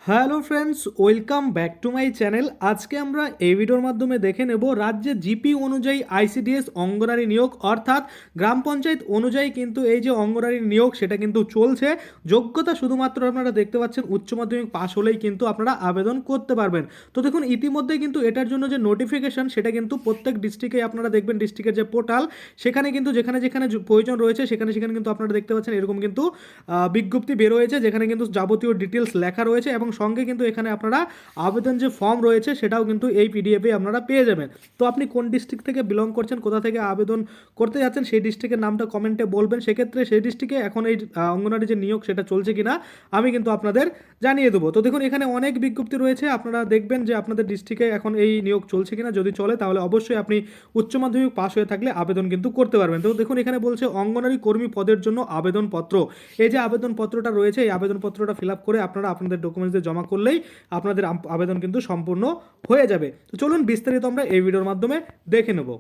Hello friends, welcome back to my channel. আজকে আমরা এই ভিডিওর মাধ্যমে দেখে নেব রাজ্যে জিপি অনুযায়ী আইসিডিএস অঙ্গনারী নিয়োগ, অর্থাৎ গ্রাম পঞ্চায়েত অনুযায়ী কিন্তু এই যে অঙ্গনারী নিয়োগ সেটা কিন্তু চলছে। যোগ্যতা শুধুমাত্র আপনারা দেখতে পাচ্ছেন উচ্চ মাধ্যমিক পাশ হলেই কিন্তু আপনারা আবেদন করতে পারবেন। তো দেখুন, ইতিমধ্যে কিন্তু এটার জন্য যে নোটিফিকেশন সেটা কিন্তু প্রত্যেক ডিস্ট্রিক্টে আপনারা দেখবেন, ডিস্ট্রিক্টের যে পোর্টাল সেখানে কিন্তু যেখানে যেখানে প্রয়োজন রয়েছে সেখানে সেখানে কিন্তু আপনারা দেখতে পাচ্ছেন এরকম কিন্তু বিজ্ঞপ্তি বের হয়েছে, যেখানে কিন্তু যাবতীয় ডিটেলস লেখা রয়েছে এবং সঙ্গে কিন্তু এখানে আপনারা আবেদন যে ফর্ম রয়েছে সেটাও কিন্তু এই পিডিএফে আপনারা পেয়ে যাবেন। তো আপনি কোন ডিস্ট্রিক্ট থেকে বিলং করছেন, কোথা থেকে আবেদন করতে যাচ্ছেন, সেই ডিস্ট্রিক্টের নামটা কমেন্টে বলবেন। সেক্ষেত্রে সেই ডিস্ট্রিক্টে এখন এই অঙ্গনওয়াড়ি যে নিয়োগ সেটা চলছে কিনা আমি কিন্তু আপনাদের জানিয়ে দেবো। তো দেখুন, এখানে অনেক বিজ্ঞপ্তি রয়েছে, আপনারা দেখবেন যে আপনাদের ডিস্ট্রিক্টে এখন এই নিয়োগ চলছে কিনা। যদি চলে তাহলে অবশ্যই আপনি উচ্চ মাধ্যমিক পাস হয়ে থাকলে আবেদন কিন্তু করতে পারবেন। তো দেখুন, এখানে বলছে অঙ্গনওয়াড়ি কর্মী পদের জন্য আবেদনপত্র। এই যে আবেদনপত্রটা রয়েছে এই আবেদনপত্রটা ফিল আপ করে আপনারা আপনাদের ডকুমেন্টস দিয়ে জমা করলেই আপনাদের আবেদন কিন্তু সম্পূর্ণ হয়ে যাবে। তো চলুন বিস্তারিত আমরা এই ভিডিওর মাধ্যমে দেখে নেব।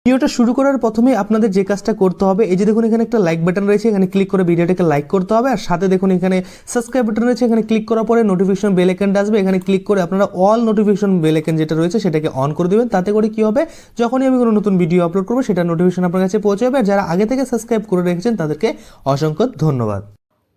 ভিডিওটা শুরু করার প্রথমে আপনাদের যে কাজটা করতে হবে, এই যে দেখুন এখানে একটা লাইক বাটন রয়েছে, এখানে ক্লিক করে ভিডিওটাকে লাইক করতে হবে। আর সাথে দেখুন এখানে সাবস্ক্রাইব বাটন রয়েছে, এখানে ক্লিক করার পরে নোটিফিকেশন বেল আইকনটা আসবে, এখানে ক্লিক করে আপনারা অল নোটিফিকেশন বেল আইকন যেটা রয়েছে সেটাকে অন করে দেবেন। তাতে করে কি হবে, যখনই আমি কোনো নতুন ভিডিও আপলোড করবো সেটা নোটিফিকেশন আপনার কাছে পৌঁছে যাবে। আর যারা আগে থেকে সাবস্ক্রাইব করে রেখেছেন তাদেরকে অসংখ্য ধন্যবাদ।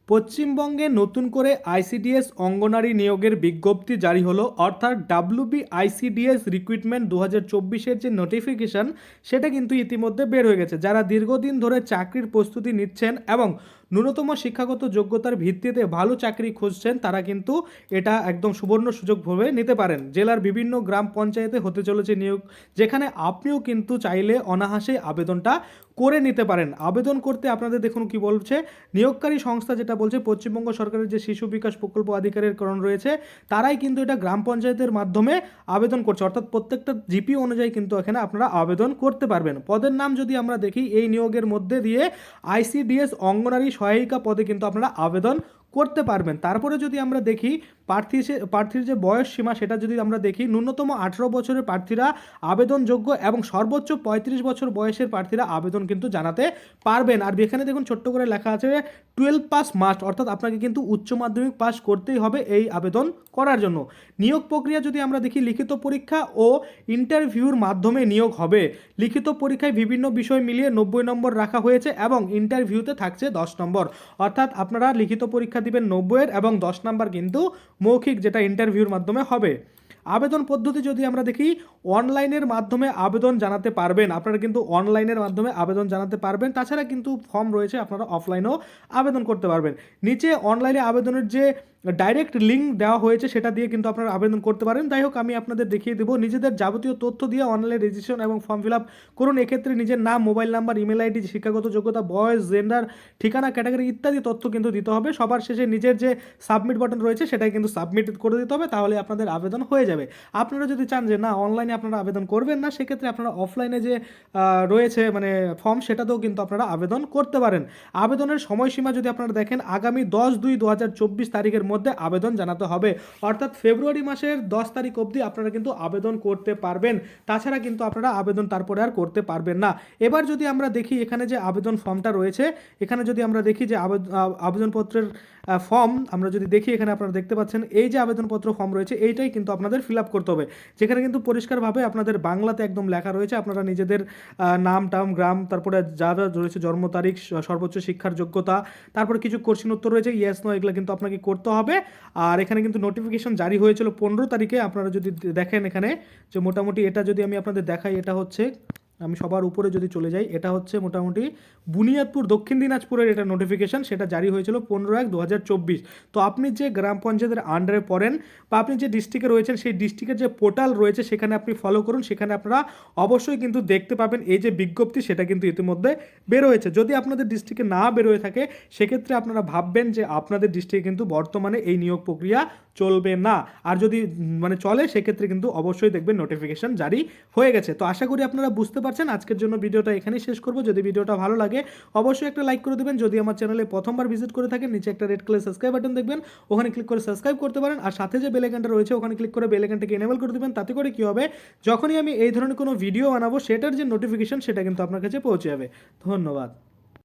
পশ্চিমবঙ্গে নতুন করে আইসিডিএস অঙ্গনারী নিয়োগের বিজ্ঞপ্তি জারি হলো, অর্থাৎ ডাব্লিউবি আইসিডিএস রিক্রুটমেন্ট 2024-এর যে নোটিফিকেশন সেটা কিন্তু ইতিমধ্যে বের হয়ে গেছে। যারা দীর্ঘদিন ধরে চাকরির প্রস্তুতি নিচ্ছেন এবং ন্যূনতম শিক্ষাগত যোগ্যতার ভিত্তিতে ভালো চাকরি খুঁজছেন তারা কিন্তু এটা একদম সুবর্ণ সুযোগ ভাবে নিতে পারেন। জেলার বিভিন্ন গ্রাম পঞ্চায়েতে হতে চলেছে নিয়োগ, যেখানে আপনিও কিন্তু চাইলে অনায়াসেই আবেদনটা করে নিতে পারেন। আবেদন করতে আপনাদের দেখুন কি বলছে, নিয়োগকারী সংস্থা যেটা বলছে পশ্চিমবঙ্গ সরকারের যে শিশু বিকাশ প্রকল্প আধিকারিকরণ রয়েছে তারাই কিন্তু এটা গ্রাম পঞ্চায়েতের মাধ্যমে আবেদন করছে, অর্থাৎ প্রত্যেকটা জিপি অনুযায়ী কিন্তু এখানে আপনারা আবেদন করতে পারবেন। পদের নাম যদি আমরা দেখি, এই নিয়োগের মধ্যে দিয়ে আইসিডিএস অঙ্গনারী সহায়িকা পদে কিন্তু আপনারা আবেদন করতে পারবেন। তারপরে যদি আমরা দেখি প্রার্থীর যে বয়স সীমা সেটা যদি আমরা দেখি, ন্যূনতম 18 বছরের প্রার্থীরা আবেদনযোগ্য এবং সর্বোচ্চ 35 বছর বয়সের প্রার্থীরা আবেদন কিন্তু জানাতে পারবেন। আর এখানে দেখুন ছোট্ট করে লেখা আছে 12 পাস মাস্ট, অর্থাৎ আপনাকে কিন্তু উচ্চ মাধ্যমিক পাস করতেই হবে এই আবেদন করার জন্য। নিয়োগ প্রক্রিয়া যদি আমরা দেখি, লিখিত পরীক্ষা ও ইন্টারভিউর মাধ্যমে নিয়োগ হবে। লিখিত পরীক্ষায় বিভিন্ন বিষয় মিলিয়ে 90 নম্বর রাখা হয়েছে এবং ইন্টারভিউতে থাকছে 10 নম্বর, অর্থাৎ আপনারা লিখিত পরীক্ষা দিবেন 90-এর এবং 10 নাম্বার কিন্তু মৌখিক, যেটা ইন্টারভিউর মাধ্যমে হবে। আবেদন পদ্ধতি যদি আমরা দেখি, অনলাইনের মাধ্যমে আবেদন জানাতে পারবেন, আপনারা কিন্তু অনলাইনের মাধ্যমে আবেদন জানাতে পারবেন। তাছাড়া কিন্তু ফর্ম রয়েছে, আপনারা অফলাইনেও আবেদন করতে পারবেন। নিচে অনলাইনে আবেদনের যে ডাইরেক্ট লিঙ্ক দেওয়া হয়েছে সেটা দিয়ে কিন্তু আপনারা আবেদন করতে পারেন। যাই হোক, আমি আপনাদের দেখিয়ে দেবো। নিজেদের যাবতীয় তথ্য দিয়ে অনলাইন রেজিস্ট্রেশন এবং ফর্ম ফিল আপ করুন। এক্ষেত্রে নিজের নাম, মোবাইল নাম্বার, ইমেল আইডি, শিক্ষাগত যোগ্যতা, বয়স, জেন্ডার, ঠিকানা, ক্যাটাগরি ইত্যাদি তথ্য কিন্তু দিতে হবে। সবার শেষে নিজের যে সাবমিট বাটন রয়েছে সেটাই কিন্তু সাবমিট করে দিতে হবে, তাহলে আপনাদের আবেদন হয়ে যাবে। আপনারা যদি চান যে না অনলাইনে আপনারা আবেদন করবেন না, সেক্ষেত্রে আপনারা অফলাইনে যে রয়েছে মানে ফর্ম সেটাতেও কিন্তু আপনারা আবেদন করতে পারেন। আবেদনের সময়সীমা যদি আপনারা দেখেন, আগামী 10/2/2024 তারিখের মধ্যে আবেদন জানাতে হবে, অর্থাৎ ফেব্রুয়ারি মাসের 10 তারিখ অবধি আপনারা কিন্তু আবেদন করতে পারবেন। তাছাড়া কিন্তু আপনারা আবেদন তারপরে আর করতে পারবেন না। এবার যদি আমরা দেখি এখানে যে আবেদন ফর্মটা রয়েছে, এখানে যদি আমরা দেখি যে আবেদনপত্রের ফর্ম আমরা যদি দেখি, এখানে আপনারা দেখতে পাচ্ছেন এই যে আবেদনপত্র ফর্ম রয়েছে এইটাই কিন্তু আপনাদের ফিল আপ করতে হবে, যেখানে কিন্তু পরিষ্কারভাবে আপনাদের বাংলাতে একদম লেখা রয়েছে আপনারা নিজেদের নাম টাম, গ্রাম, তারপরে যা যা রয়েছে জন্ম তারিখ, সর্বোচ্চ শিক্ষার যোগ্যতা, তারপরে কিছু কোশ্চেন উত্তর রয়েছে ইয়েস নো, এগুলো কিন্তু আপনাকে করতে হবে। আর এখানে কিন্তু নোটিফিকেশন জারি হয়েছিল 15 তারিখে। আপনারা যদি দেখেন এখানে যে মোটামুটি এটা যদি আমি আপনাদের দেখাই, এটা হচ্ছে, আমি সবার উপরে যদি চলে যাই, এটা হচ্ছে মোটামুটি বুনিয়াদপুর দক্ষিণ দিনাজপুরের এটা নোটিফিকেশন, সেটা জারি হয়েছিল 15/1/2024। তো আপনি যে গ্রাম পঞ্চায়েতের আন্ডারে পড়েন বা আপনি যে ডিস্ট্রিক্টে রয়েছেন সেই ডিস্ট্রিক্টের যে পোর্টাল রয়েছে সেখানে আপনি ফলো করুন, সেখানে আপনারা অবশ্যই কিন্তু দেখতে পাবেন এই যে বিজ্ঞপ্তি সেটা কিন্তু ইতিমধ্যে বের হয়েছে। যদি আপনাদের ডিস্ট্রিক্টে না বের হয়ে থাকে সেক্ষেত্রে আপনারা ভাববেন যে আপনাদের ডিস্ট্রিক্টে কিন্তু বর্তমানে এই নিয়োগ প্রক্রিয়া চলবে না। আর যদি মানে চলে সেক্ষেত্রে কিন্তু অবশ্যই দেখবেন নোটিফিকেশন জারি হয়ে গেছে। তো আশা করি আপনারা বুঝতে পারছেন। আজকের জন্য ভিডিওটা এখানেই শেষ করব। যদি ভিডিওটা ভালো লাগে অবশ্যই একটা লাইক করে দেবেন। যদি আমার চ্যানেলে প্রথমবার ভিজিট করে থাকেন, নিচে একটা রেড কালার সাবস্ক্রাইব বাটন দেখবেন, ওখানে ক্লিক করে সাবস্ক্রাইব করতে পারেন। আর সাথে যে বেল আইকনটা রয়েছে ওখানে ক্লিক করে বেল আইকনটাকে এনেবল করে দেবেন। তাতে করে কি হবে, যখনই আমি এই ধরনের কোনো ভিডিও বানাবো সেটার যে নোটিফিকেশন সেটা কিন্তু আপনার কাছে পৌঁছে যাবে। ধন্যবাদ।